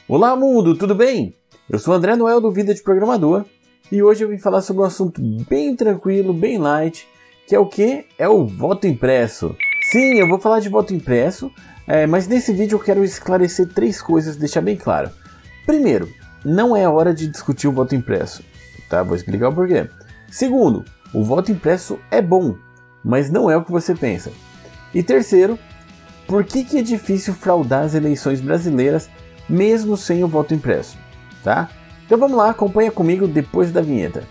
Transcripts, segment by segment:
Olá mundo, tudo bem? Eu sou o André Noel do Vida de Programador e hoje eu vim falar sobre um assunto bem tranquilo, bem light, que é o que? É o voto impresso. Sim, eu vou falar de voto impresso, mas nesse vídeo eu quero esclarecer 3 coisas, deixar bem claro. Primeiro, não é hora de discutir o voto impresso, tá? Vou explicar o porquê. Segundo, o voto impresso é bom, mas não é o que você pensa. E terceiro, por que é difícil fraudar as eleições brasileiras mesmo sem o voto impresso, tá? Então vamos lá, acompanha comigo depois da vinheta.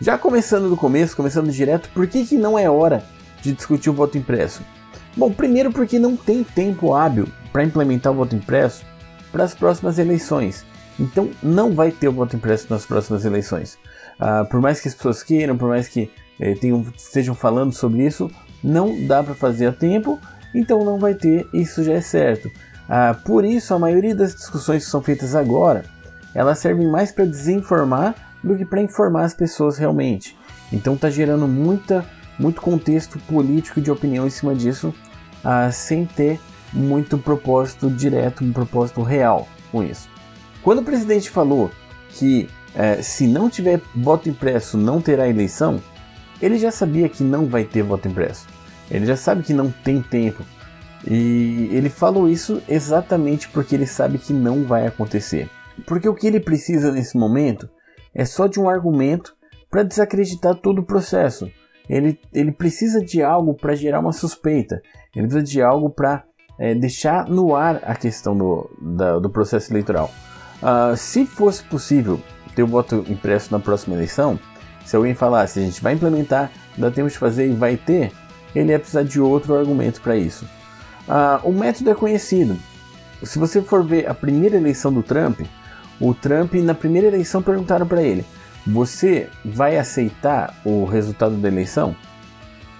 Já começando do começo, começando direto, por que não é hora de discutir o voto impresso? Bom, primeiro porque não tem tempo hábil para implementar o voto impresso para as próximas eleições. Então não vai ter o voto impresso nas próximas eleições. Por mais que as pessoas queiram, por mais que estejam falando sobre isso, não dá para fazer a tempo, então não vai ter, isso já é certo. Por isso a maioria das discussões que são feitas agora, elas servem mais para desinformar do que para informar as pessoas realmente. Então está gerando muito contexto político de opinião em cima disso, sem ter muito propósito direto, um propósito real com isso. Quando o presidente falou que se não tiver voto impresso não terá eleição, ele já sabia que não vai ter voto impresso. Ele já sabe que não tem tempo. E ele falou isso exatamente porque ele sabe que não vai acontecer. Porque o que ele precisa nesse momento é só de um argumento para desacreditar todo o processo. Ele precisa de algo para gerar uma suspeita. Ele precisa de algo para deixar no ar a questão do processo eleitoral. Se fosse possível ter o voto impresso na próxima eleição, se alguém falasse, a gente vai implementar, dá tempo de fazer e vai ter, ele ia precisar de outro argumento para isso. O método é conhecido. Se você for ver a primeira eleição do Trump, o Trump, na primeira eleição, perguntaram para ele: você vai aceitar o resultado da eleição?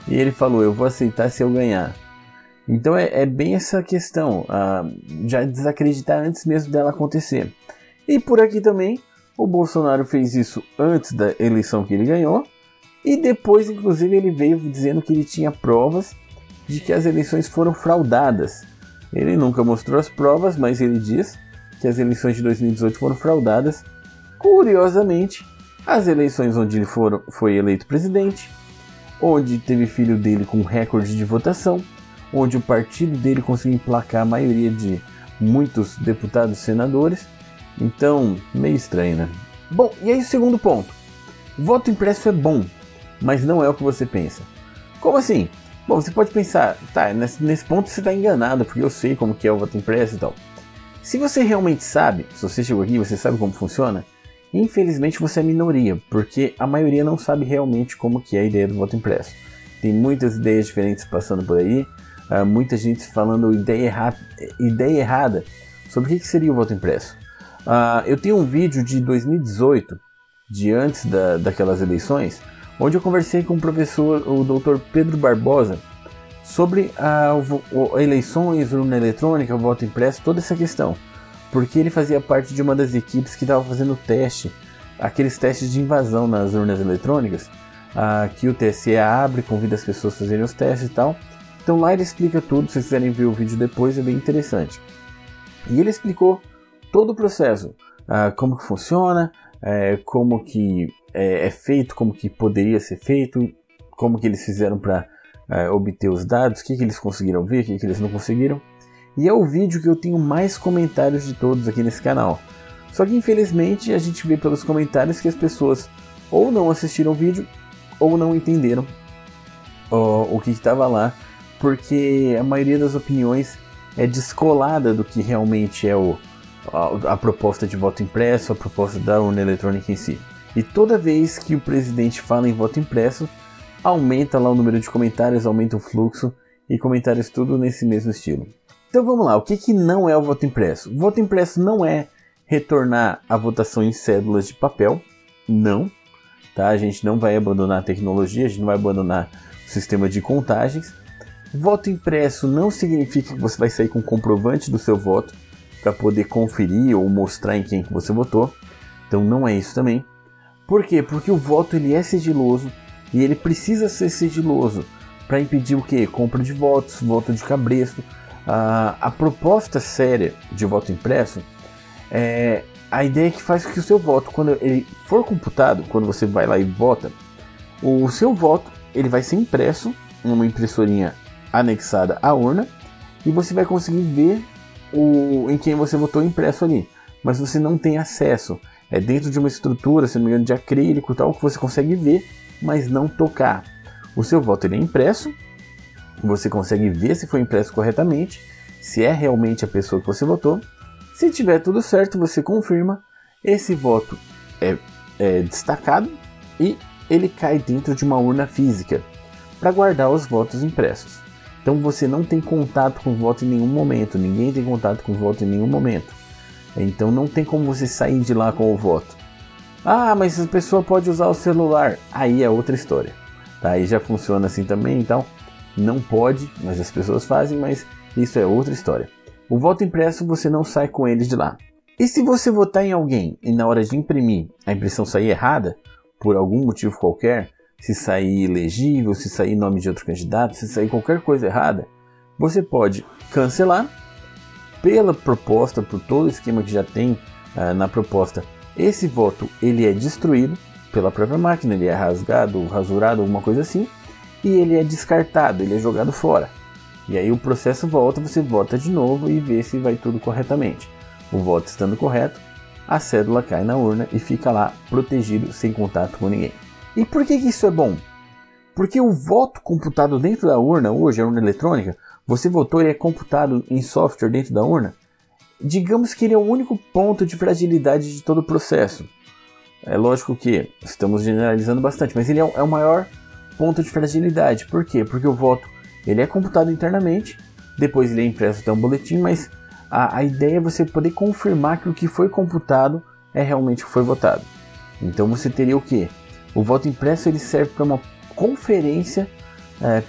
E ele falou: eu vou aceitar se eu ganhar. Então é bem essa questão, já desacreditar antes mesmo dela acontecer. E por aqui também, o Bolsonaro fez isso antes da eleição que ele ganhou, e depois, inclusive, ele veio dizendo que ele tinha provas de que as eleições foram fraudadas. Ele nunca mostrou as provas, mas ele diz que as eleições de 2018 foram fraudadas. Curiosamente, as eleições onde ele foi eleito presidente, onde teve filho dele com recorde de votação, onde o partido dele conseguiu emplacar a maioria de muitos deputados e senadores. Então, meio estranho, né? Bom, e aí o segundo ponto. Voto impresso é bom, mas não é o que você pensa. Como assim? Bom, você pode pensar, tá, nesse ponto você está enganado, porque eu sei como que é o voto impresso e tal. Se você realmente sabe, se você chegou aqui e você sabe como funciona, infelizmente você é minoria, porque a maioria não sabe realmente como que é a ideia do voto impresso. Tem muitas ideias diferentes passando por aí, muita gente falando ideia errada sobre o que seria o voto impresso. Eu tenho um vídeo de 2018, de antes daquelas eleições, onde eu conversei com o professor, o Dr. Pedro Barbosa, sobre eleições, urna eletrônica, voto impresso, toda essa questão. Porque ele fazia parte de uma das equipes que estava fazendo teste, aqueles testes de invasão nas urnas eletrônicas, que o TSE abre, convida as pessoas a fazerem os testes e tal. Então lá ele explica tudo, se vocês quiserem ver o vídeo depois, é bem interessante. E ele explicou todo o processo, como que funciona, como que é feito, como que poderia ser feito, como que eles fizeram para obter os dados, o que eles conseguiram ver, o que eles não conseguiram. E é o vídeo que eu tenho mais comentários de todos aqui nesse canal. Só que infelizmente a gente vê pelos comentários que as pessoas ou não assistiram o vídeo ou não entenderam o que estava lá, porque a maioria das opiniões é descolada do que realmente é a proposta de voto impresso, a proposta da urna eletrônica em si. E toda vez que o presidente fala em voto impresso, aumenta lá o número de comentários, aumenta o fluxo e comentários tudo nesse mesmo estilo. Então vamos lá, o que não é o voto impresso? O voto impresso não é retornar a votação em cédulas de papel, Não, tá? A gente não vai abandonar a tecnologia, a gente não vai abandonar o sistema de contagens. Voto impresso não significa que você vai sair com comprovante do seu voto para poder conferir ou mostrar em quem que você votou. Então não é isso também. Por quê? Porque o voto ele é sigiloso e ele precisa ser sigiloso para impedir o quê? Compra de votos, voto de cabresto. A proposta séria de voto impresso é a ideia que faz com que o seu voto, quando ele for computado, quando você vai lá e vota, o seu voto ele vai ser impresso em uma impressorinha anexada à urna e você vai conseguir ver em quem você votou impresso ali, mas você não tem acesso. É dentro de uma estrutura, se não me engano, de acrílico e tal, que você consegue ver, mas não tocar. O seu voto ele é impresso, você consegue ver se foi impresso corretamente, se é realmente a pessoa que você votou. Se tiver tudo certo, você confirma, esse voto é destacado e ele cai dentro de uma urna física para guardar os votos impressos. Então você não tem contato com o voto em nenhum momento, ninguém tem contato com o voto em nenhum momento. Então não tem como você sair de lá com o voto. Ah, mas a pessoa pode usar o celular. Aí é outra história. Tá? Aí já funciona assim também, então não pode, mas as pessoas fazem, mas isso é outra história. O voto impresso você não sai com ele de lá. E se você votar em alguém e na hora de imprimir a impressão sair errada, por algum motivo qualquer, se sair ilegível, se sair nome de outro candidato, se sair qualquer coisa errada, você pode cancelar. Pela proposta, por todo o esquema que já tem na proposta, esse voto ele é destruído pela própria máquina, ele é rasgado, rasurado, alguma coisa assim, e ele é descartado, ele é jogado fora. E aí o processo volta, você vota de novo e vê se vai tudo corretamente. O voto estando correto, a cédula cai na urna e fica lá protegido, sem contato com ninguém. E por que isso é bom? Porque o voto computado dentro da urna, hoje a urna eletrônica, você votou e é computado em software dentro da urna, digamos que ele é o único ponto de fragilidade de todo o processo. É lógico que estamos generalizando bastante, mas ele é o maior ponto de fragilidade. Por quê? Porque o voto ele é computado internamente, depois ele é impresso até um boletim, mas a ideia é você poder confirmar que o que foi computado é realmente o que foi votado. Então você teria o quê? O voto impresso ele serve para uma conferência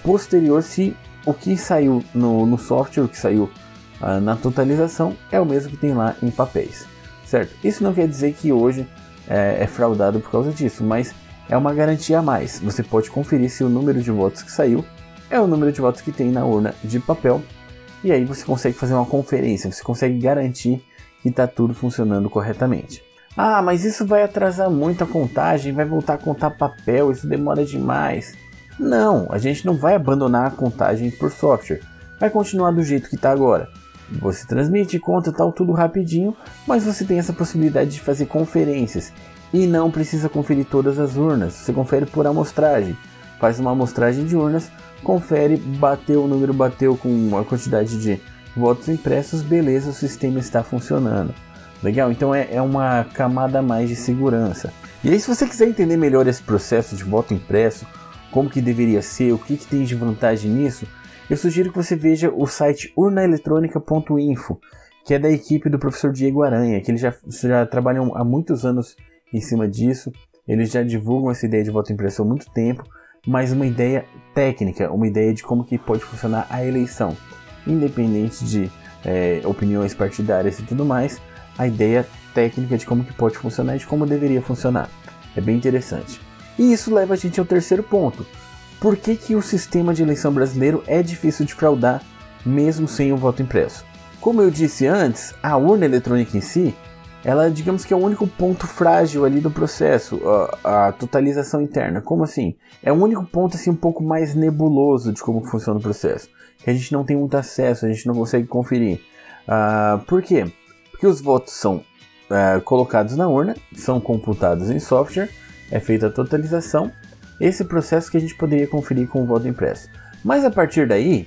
posterior se o que saiu no software, o que saiu na totalização é o mesmo que tem lá em papéis, certo? Isso não quer dizer que hoje é fraudado por causa disso, mas é uma garantia a mais. Você pode conferir se o número de votos que saiu é o número de votos que tem na urna de papel, e aí você consegue fazer uma conferência, você consegue garantir que está tudo funcionando corretamente. Ah, mas isso vai atrasar muito a contagem, vai voltar a contar papel, isso demora demais. Não, a gente não vai abandonar a contagem por software. Vai continuar do jeito que está agora. Você transmite, conta tal, tudo rapidinho, mas você tem essa possibilidade de fazer conferências. E não precisa conferir todas as urnas, você confere por amostragem. Faz uma amostragem de urnas, confere, bateu o número, bateu com a quantidade de votos impressos, beleza, o sistema está funcionando. Legal? Então é uma camada a mais de segurança. E aí se você quiser entender melhor esse processo de voto impresso, como que deveria ser, o que tem de vantagem nisso, eu sugiro que você veja o site urnaeletronica.info, que é da equipe do professor Diego Aranha, que eles já trabalham há muitos anos em cima disso, eles já divulgam essa ideia de voto impresso há muito tempo, mas uma ideia técnica, uma ideia de como que pode funcionar a eleição, independente de opiniões partidárias e tudo mais, a ideia técnica de como que pode funcionar e de como deveria funcionar. É bem interessante. E isso leva a gente ao terceiro ponto. Por que o sistema de eleição brasileiro é difícil de fraudar, mesmo sem o voto impresso? Como eu disse antes, a urna eletrônica em si, ela digamos que é o único ponto frágil ali do processo, a totalização interna. Como assim? É o único ponto assim, um pouco mais nebuloso de como funciona o processo, que a gente não tem muito acesso, a gente não consegue conferir. Por quê? Porque os votos são colocados na urna, são computados em software, é feita a totalização, esse processo que a gente poderia conferir com o voto impresso. Mas a partir daí,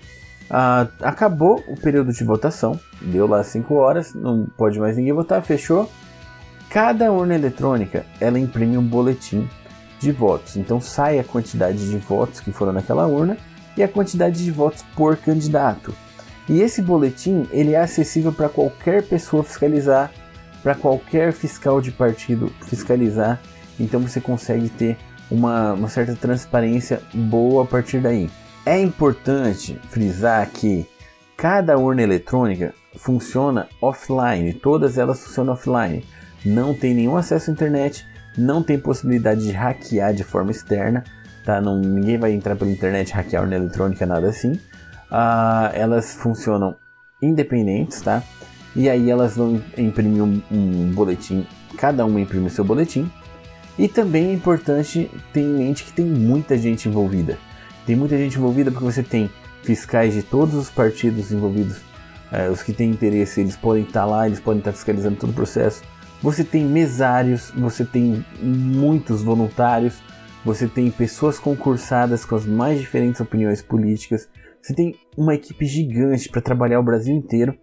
acabou o período de votação, deu lá 5 horas, não pode mais ninguém votar, fechou. Cada urna eletrônica, ela imprime um boletim de votos, então sai a quantidade de votos que foram naquela urna e a quantidade de votos por candidato. E esse boletim, ele é acessível para qualquer pessoa fiscalizar, para qualquer fiscal de partido fiscalizar. então você consegue ter uma certa transparência boa a partir daí. É importante frisar que cada urna eletrônica funciona offline, todas elas funcionam offline, não tem nenhum acesso à internet, não tem possibilidade de hackear de forma externa, tá? Ninguém vai entrar pela internet e hackear a urna eletrônica, nada assim. Elas funcionam independentes, tá? E aí elas vão imprimir um boletim, cada uma imprime o seu boletim. E também é importante ter em mente que tem muita gente envolvida. Tem muita gente envolvida porque você tem fiscais de todos os partidos envolvidos. Os que têm interesse, eles podem estar lá, eles podem estar fiscalizando todo o processo. Você tem mesários, você tem muitos voluntários, você tem pessoas concursadas com as mais diferentes opiniões políticas. Você tem uma equipe gigante para trabalhar o Brasil inteiro.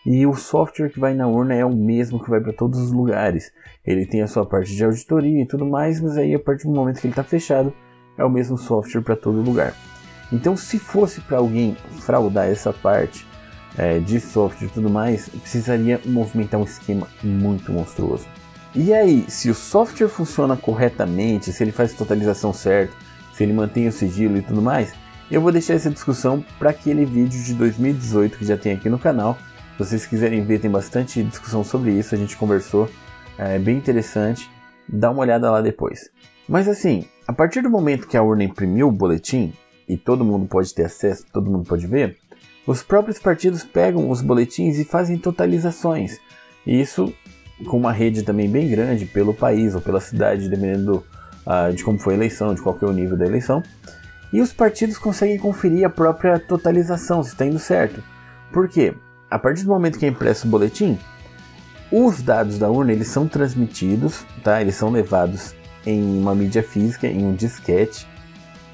E o software que vai na urna é o mesmo que vai para todos os lugares. Ele tem a sua parte de auditoria e tudo mais, mas aí a partir do momento que ele está fechado, é o mesmo software para todo lugar. Então, se fosse para alguém fraudar essa parte de software e tudo mais, precisaria movimentar um esquema muito monstruoso. E aí, se o software funciona corretamente, se ele faz a totalização certa, se ele mantém o sigilo e tudo mais, eu vou deixar essa discussão para aquele vídeo de 2018 que já tem aqui no canal. Se vocês quiserem ver, tem bastante discussão sobre isso, a gente conversou, é bem interessante, dá uma olhada lá depois. Mas assim, a partir do momento que a urna imprimiu o boletim, e todo mundo pode ter acesso, todo mundo pode ver, os próprios partidos pegam os boletins e fazem totalizações. E isso com uma rede também bem grande pelo país ou pela cidade, dependendo de como foi a eleição, de qual que é o nível da eleição. E os partidos conseguem conferir a própria totalização, se está indo certo. Por quê? A partir do momento que é impresso o boletim, os dados da urna eles são transmitidos, tá? Eles são levados em uma mídia física, em um disquete.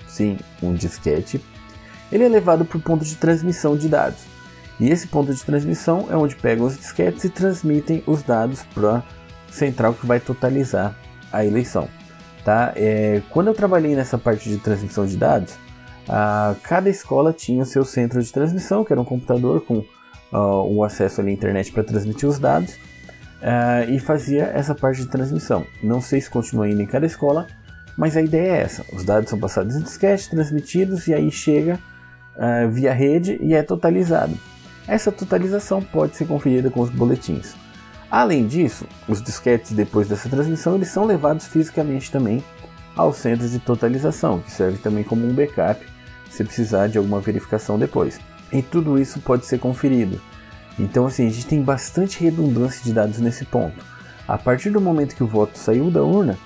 Sim, um disquete. Ele é levado para o ponto de transmissão de dados. E esse ponto de transmissão é onde pegam os disquetes e transmitem os dados para a central que vai totalizar a eleição. Tá? Quando eu trabalhei nessa parte de transmissão de dados, cada escola tinha o seu centro de transmissão, que era um computador com o acesso à internet para transmitir os dados, e fazia essa parte de transmissão. Não sei se continua ainda em cada escola, mas a ideia é essa. Os dados são passados em disquete, transmitidos, e aí chega via rede e é totalizado. Essa totalização pode ser conferida com os boletins. Além disso, os disquetes depois dessa transmissão eles são levados fisicamente também ao centro de totalização, que serve também como um backup se precisar de alguma verificação depois. E tudo isso pode ser conferido. Então assim, a gente tem bastante redundância de dados nesse ponto. A partir do momento que o voto saiu da urna,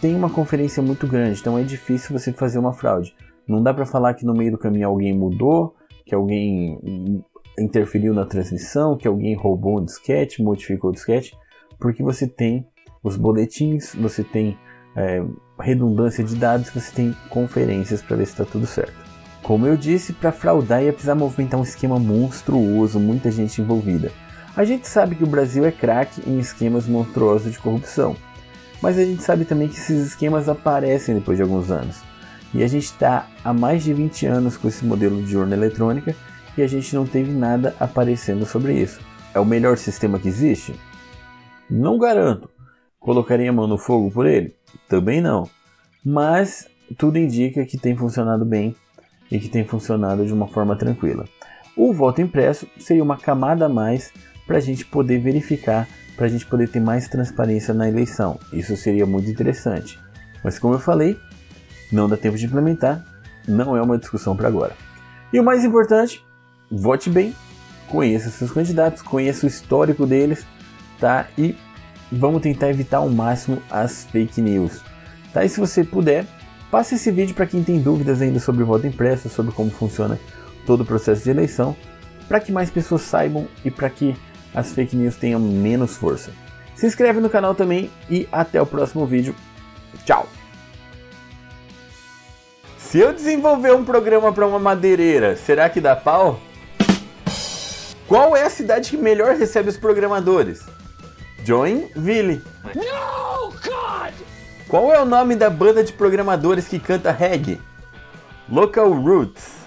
tem uma conferência muito grande, então é difícil você fazer uma fraude. Não dá para falar que no meio do caminho alguém mudou, que alguém interferiu na transmissão, que alguém roubou um disquete, modificou o disquete, porque você tem os boletins, você tem redundância de dados, você tem conferências para ver se está tudo certo. Como eu disse, para fraudar ia precisar movimentar um esquema monstruoso, muita gente envolvida. A gente sabe que o Brasil é craque em esquemas monstruosos de corrupção, mas a gente sabe também que esses esquemas aparecem depois de alguns anos. E a gente está há mais de 20 anos com esse modelo de urna eletrônica e a gente não teve nada aparecendo sobre isso. É o melhor sistema que existe? Não garanto. Colocaria a mão no fogo por ele? Também não. Mas tudo indica que tem funcionado bem e que tem funcionado de uma forma tranquila. O voto impresso seria uma camada a mais para a gente poder verificar, para a gente poder ter mais transparência na eleição. Isso seria muito interessante. Mas como eu falei, não dá tempo de implementar, não é uma discussão para agora. E o mais importante, vote bem, conheça seus candidatos, conheça o histórico deles, tá? E vamos tentar evitar ao máximo as fake news, tá? E se você puder, passe esse vídeo para quem tem dúvidas ainda sobre o voto impresso, sobre como funciona todo o processo de eleição, para que mais pessoas saibam e para que as fake news tenham menos força. Se inscreve no canal também e até o próximo vídeo. Tchau! Se eu desenvolver um programa para uma madeireira, será que dá pau? Qual é a cidade que melhor recebe os programadores? Joinville. No, God! Qual é o nome da banda de programadores que canta reggae? Local Roots.